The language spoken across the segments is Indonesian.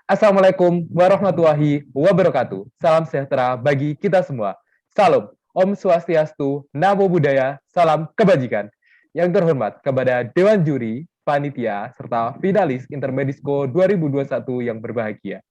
Assalamualaikum warahmatullahi wabarakatuh. Salam sejahtera bagi kita semua. Salam, Om Swastiastu, Namo Buddhaya, salam kebajikan. Yang terhormat kepada Dewan Juri, Panitia, serta finalis Intermedisco 2021 yang berbahagia.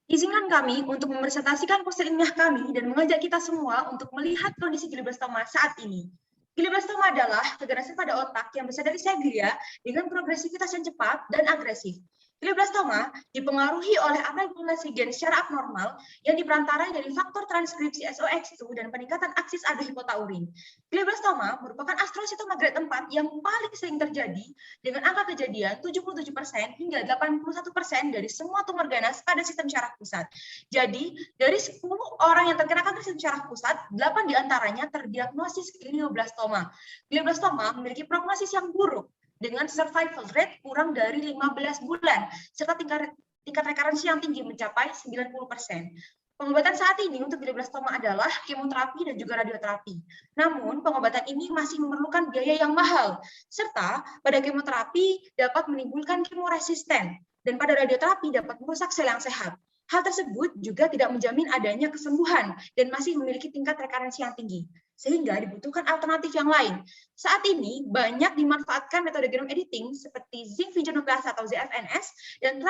Izinkan kami untuk mepresentasikan poster ilmiah kami dan mengajak kita semua untuk melihat kondisi glioblastoma saat ini. Glioblastoma adalah keganasan pada otak yang besar dari glia dengan progresivitas yang cepat dan agresif. Glioblastoma dipengaruhi oleh akumulasi gen secara abnormal yang diperantarai dari faktor transkripsi SOX2 dan peningkatan aksis adenohipotaurin. Glioblastoma merupakan astrositomagrad 4 yang paling sering terjadi dengan angka kejadian 77% hingga 81% dari semua tumor ganas pada sistem syaraf pusat. Jadi, dari 10 orang yang terkena kanker sistem syaraf pusat, 8 diantaranya terdiagnosis glioblastoma. Glioblastoma memiliki prognosis yang buruk dengan survival rate kurang dari 15 bulan, serta tingkat rekarensi yang tinggi mencapai 90%. Pengobatan saat ini untuk glioblastoma adalah kemoterapi dan juga radioterapi. Namun, pengobatan ini masih memerlukan biaya yang mahal, serta pada kemoterapi dapat menimbulkan kemoresisten, dan pada radioterapi dapat merusak sel yang sehat. Hal tersebut juga tidak menjamin adanya kesembuhan dan masih memiliki tingkat rekarensi yang tinggi, sehingga dibutuhkan alternatif yang lain. Saat ini banyak dimanfaatkan metode genome editing seperti zinc finger nuclease atau ZFNS dan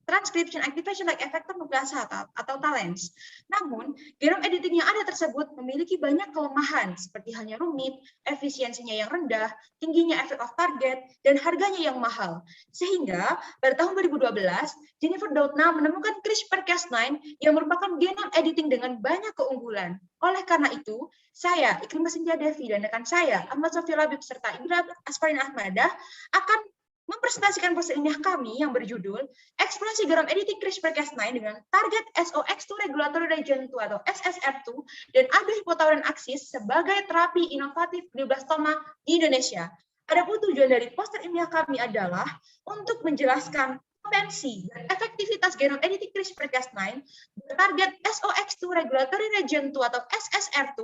transcription activation like effector nuclease atau TALENs. Namun, genome editing yang ada tersebut memiliki banyak kelemahan seperti halnya rumit, efisiensinya yang rendah, tingginya efek off target, dan harganya yang mahal. Sehingga pada tahun 2012, Jennifer Doudna menemukan CRISPR-Cas9 yang merupakan genome editing dengan banyak keunggulan. Oleh karena itu, saya, Ikrimah Cynthia Devi, dan rekan saya, Ahmad Sofia Labib, serta Indra Asparin Ahmadah, akan mempresentasikan poster ilmiah kami yang berjudul Eksplorasi Genome Editing CRISPR-Cas9 dengan target SOX2 Regulatory Region 2 atau SSR2 dan adenohipotaurin axis sebagai terapi inovatif glioblastoma di Indonesia. Adapun tujuan dari poster ilmiah kami adalah untuk menjelaskan potensi dan efektivitas genome editing CRISPR-Cas9 bertarget SOX2 Regulatory Region 2 atau SSR2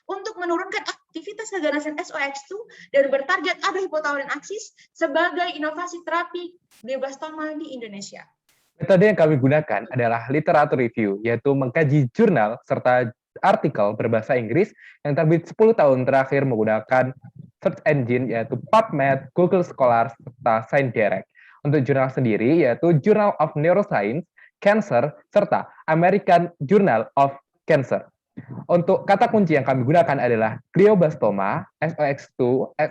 untuk menurunkan aktivitas keganasan SOX2 dan bertarget adenohipotaurin axis sebagai inovasi terapi glioblastoma di Indonesia. Metode yang kami gunakan adalah literatur review, yaitu mengkaji jurnal serta artikel berbahasa Inggris yang terbit 10 tahun terakhir menggunakan search engine yaitu PubMed, Google Scholar, serta ScienceDirect. Untuk jurnal sendiri yaitu Journal of Neuroscience, Cancer, serta American Journal of Cancer. Untuk kata kunci yang kami gunakan adalah glioblastoma, SOX2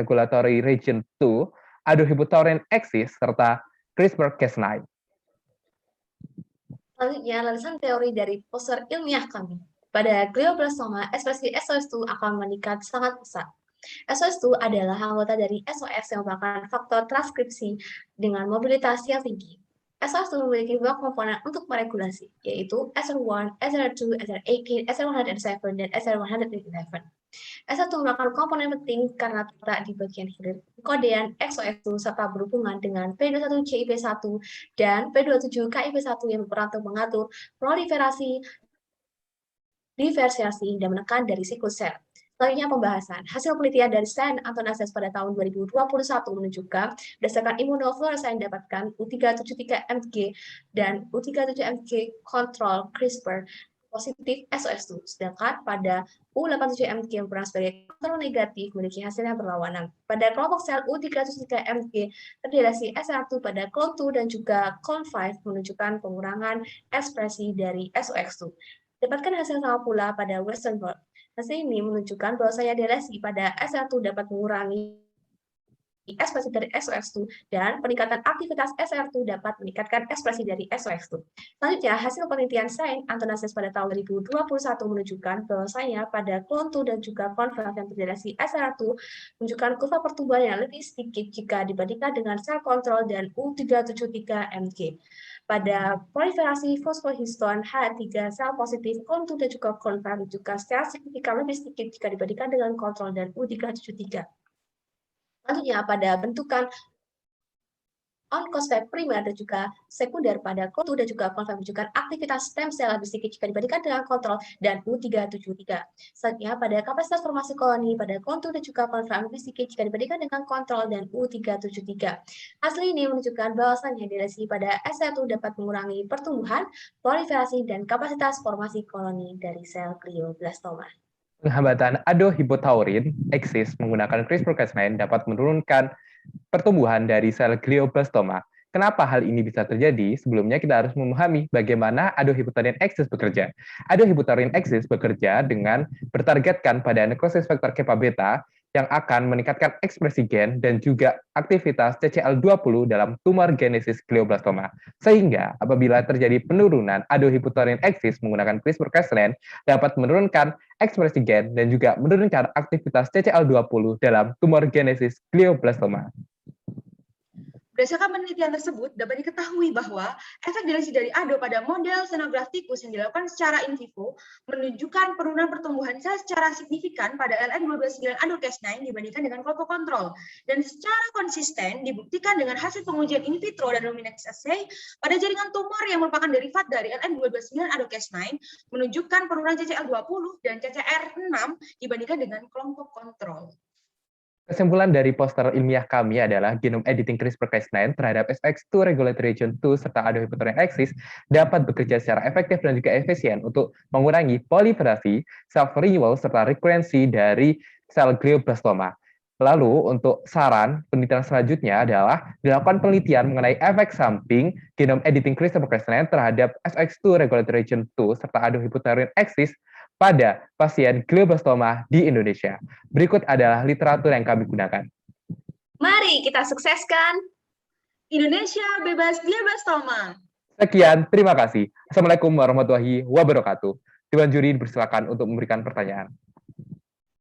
Regulatory Region 2, adenohipotaurin axis, serta CRISPR-Cas9. Selanjutnya, landasan teori dari poster ilmiah kami. Pada glioblastoma, ekspresi SOX2 akan meningkat sangat pesat. SOX2 adalah anggota dari SOX yang merupakan faktor transkripsi dengan mobilitas yang tinggi. SOX2 memiliki dua komponen untuk meregulasi, yaitu SR1, SR2, SR18, SR107, dan SR111. S1 merupakan komponen penting karena terletak di bagian hilir kodean SOX2 serta berhubungan dengan P21CIP1 dan P27KIP1 yang berperan untuk mengatur proliferasi, diversiasi, dan menekan dari siklus sel. Selanjutnya pembahasan. Hasil penelitian dari Saint Antonases pada tahun 2021 menunjukkan berdasarkan immunofluorescence dapatkan U373MG dan U37MG kontrol CRISPR positif SOX2, sedangkan pada U87MG yang berperan sebagai kontrol negatif memiliki hasil yang berlawanan. Pada kelompok sel U303MG terdiri SR2 pada clone 2 dan juga clone 5 menunjukkan pengurangan ekspresi dari SOX2. Dapatkan hasil sama pula pada Western blot. Hasil ini menunjukkan bahwasanya delesi pada SR2 dapat mengurangi ekspresi dari SOX2 dan peningkatan aktivitas SR2 dapat meningkatkan ekspresi dari SOX2. Selanjutnya, hasil penelitian Saint Antonases pada tahun 2021 menunjukkan bahwasanya pada clone 2 dan juga clone 5 yang terdiri SR2 menunjukkan kurva pertumbuhan yang lebih sedikit jika dibandingkan dengan sel kontrol dan U373MG. Pada proliferasi fosfohiston H3 sel positif clone 2 dan juga clone 5 juga secara signifikan lebih sedikit jika dibandingkan dengan kontrol dan U373. Selanjutnya pada bentukan oncosphere primer dan juga sekunder pada CON2 dan juga konfirm menunjukkan aktivitas stem sel lebih sedikit jika dibandingkan dengan kontrol dan U373. Selanjutnya pada kapasitas formasi koloni pada CON2 dan juga konfirm lebih sedikit jika dibandingkan dengan kontrol dan U373. Hasil ini menunjukkan bahwasannya diresi pada S1 dapat mengurangi pertumbuhan, proliferasi, dan kapasitas formasi koloni dari sel glioblastoma. Penghambatan adohipotaurin eksis menggunakan CRISPR-Cas9 dapat menurunkan pertumbuhan dari sel glioblastoma. Kenapa hal ini bisa terjadi? Sebelumnya kita harus memahami bagaimana adohipotaurin eksis bekerja. Adohipotaurin eksis bekerja dengan bertargetkan pada nekrosis faktor kappa beta yang akan meningkatkan ekspresi gen dan juga aktivitas CCL20 dalam tumor genesis glioblastoma. Sehingga apabila terjadi penurunan adohipotaurin eksis menggunakan CRISPR-Cas9 dapat menurunkan ekspresi gen dan juga menurunkan aktivitas CCL20 dalam tumor genesis glioblastoma. Berdasarkan penelitian tersebut, dapat diketahui bahwa efek delesi dari ADO pada model xenograft tikus yang dilakukan secara in vivo menunjukkan penurunan pertumbuhan sel secara signifikan pada LN229 ADO-Cas9 dibandingkan dengan kelompok kontrol. Dan secara konsisten dibuktikan dengan hasil pengujian in vitro dan luminex assay pada jaringan tumor yang merupakan derivat dari LN229 ADO-Cas9 menunjukkan penurunan CCL20 dan CCR6 dibandingkan dengan kelompok kontrol. Kesimpulan dari poster ilmiah kami adalah genome editing CRISPR-Cas9 terhadap SX2 regulatory region 2 serta adohipotaurin eksis dapat bekerja secara efektif dan juga efisien untuk mengurangi proliferasi, self-renewal, serta rekurensi dari sel glioblastoma. Lalu untuk saran penelitian selanjutnya adalah dilakukan penelitian mengenai efek samping genome editing CRISPR-Cas9 terhadap SX2 regulatory region 2 serta adohipotaurin eksis pada pasien glioblastoma di Indonesia. Berikut adalah literatur yang kami gunakan. Mari kita sukseskan Indonesia bebas glioblastoma. Sekian, terima kasih. Assalamualaikum warahmatullahi wabarakatuh. Dewan juri dipersilakan untuk memberikan pertanyaan.